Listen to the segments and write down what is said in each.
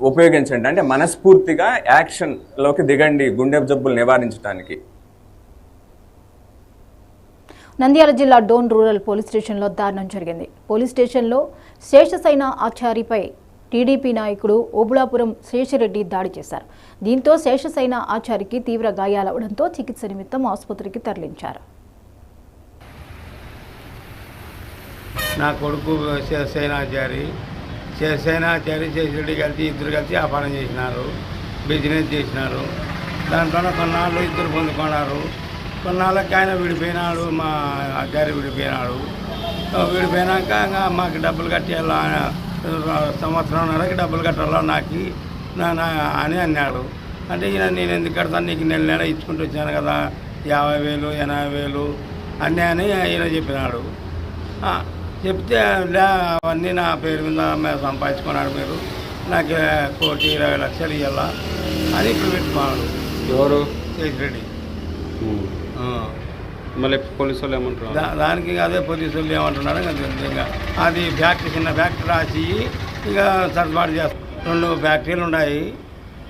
ఉపయోగించండి, అంటే మనస్ఫూర్తిగా యాక్షన్లోకి దిగండి గుండె జబ్బులు నివారించడానికి. నంద్యాల జిల్లా డోన్ రూరల్ పోలీస్ స్టేషన్లో దారుణం జరిగింది. పోలీస్ స్టేషన్లో శేషసైన ఆచారిపై టీడీపీ నాయకుడు ఓబుళాపురం శేషరెడ్డి దాడి చేశారు. దీంతో శేషసైన ఆచారికి తీవ్ర గాయాలవడంతో చికిత్స నిమిత్తం ఆసుపత్రికి తరలించారు. నా కొడుకు శేషసైనాచారి శేషరెడ్డి కలిసి ఇద్దరు కలిసి వ్యాపారం చేసినారు, బిజినెస్ చేసినారు. దాంట్లో కొన్నాళ్ళు ఇద్దరు పొందుకున్నారు. కొన్నాళ్ళకి ఆయన విడిపోయినాడు, మా ఆచార్య విడిపోయినాడు. విడిపోయినాక ఇంకా మాకు డబ్బులు కట్టేయాలా, సంవత్సరంన్నరకి డబ్బులు కట్టాలా నాకు అని అన్నాడు. అంటే ఈయన నేను ఎందుకు కడతాను, నీకు నెల నెల ఇచ్చుకుంటూ వచ్చాను కదా 50,000 80,000 అన్నీ అని ఈయన చెప్పినాడు. చెప్తే అవన్నీ నా పేరు మీద సంపాదించుకున్నాడు, మీరు నాకు 1,20,00,000 ఇవ్వాలా అని ఇప్పుడు పెట్టుకున్నాడు. ఎవరు? శేషరెడ్డి. మళ్ళీ పోలీసు వాళ్ళు ఏమంటారు దానికి? అదే పోలీసు వాళ్ళు ఏమంటున్నాడు ఇంకా అది ఫ్యాక్టరీ, చిన్న ఫ్యాక్టరీ రాసి ఇక సర్దుబాటు చేస్తాం. 2 ఫ్యాక్టరీలు ఉన్నాయి,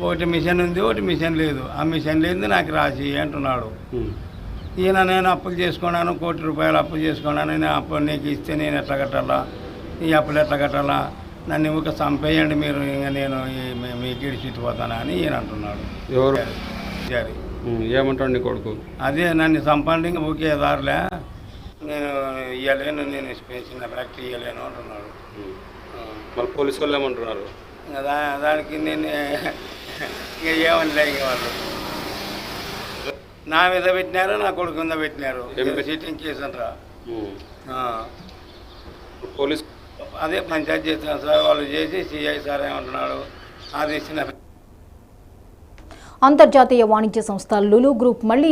ఒకటి మిషన్ ఉంది, ఒకటి మిషన్ లేదు. ఆ మిషన్ లేదు నాకు రాసి అంటున్నాడు. ఈయన నేను అప్పులు చేసుకున్నాను, ₹1,00,00,000 అప్పులు చేసుకున్నాను, నేను అప్పు నీకు ఇస్తే నేను ఎట్లా కట్టాలా, ఈ అప్పులు ఎట్లా కట్టాలా, నన్ను ఊరికే చంపేయండి మీరు, ఇంకా నేను మీకు ఇడిచిపోతాను అని ఈయన అంటున్నాడు. ఎవరు? సరే ఏమంటాడు నీ కొడుకు? అదే నన్ను చంపండి, ఇంకా ఊకే దారులే, నేను ఇవ్వలేను, నేను చిన్న ఫ్యాక్టరీ ఇవ్వలేను అంటున్నాడు. మళ్ళీ పోలీసు వాళ్ళు ఏమంటున్నారు? ఇంకా దానికి నేను ఇంకా ఏమనిలే, ఇంక వాళ్ళు నా మీద పెట్టినారు, నా కొడుకు మీద పెట్టినారు. సిట్టింగ్ కేసు అంటారా. పోలీస్ అదే పంచాయతీ చేస్తున్నారు సార్, వాళ్ళు చేసి సిఐ సార్ ఏమంటున్నాడు, అది చిన్న అంతర్జాతీయ వాణిజ్య సంస్థ లులు గ్రూప్ మళ్లీ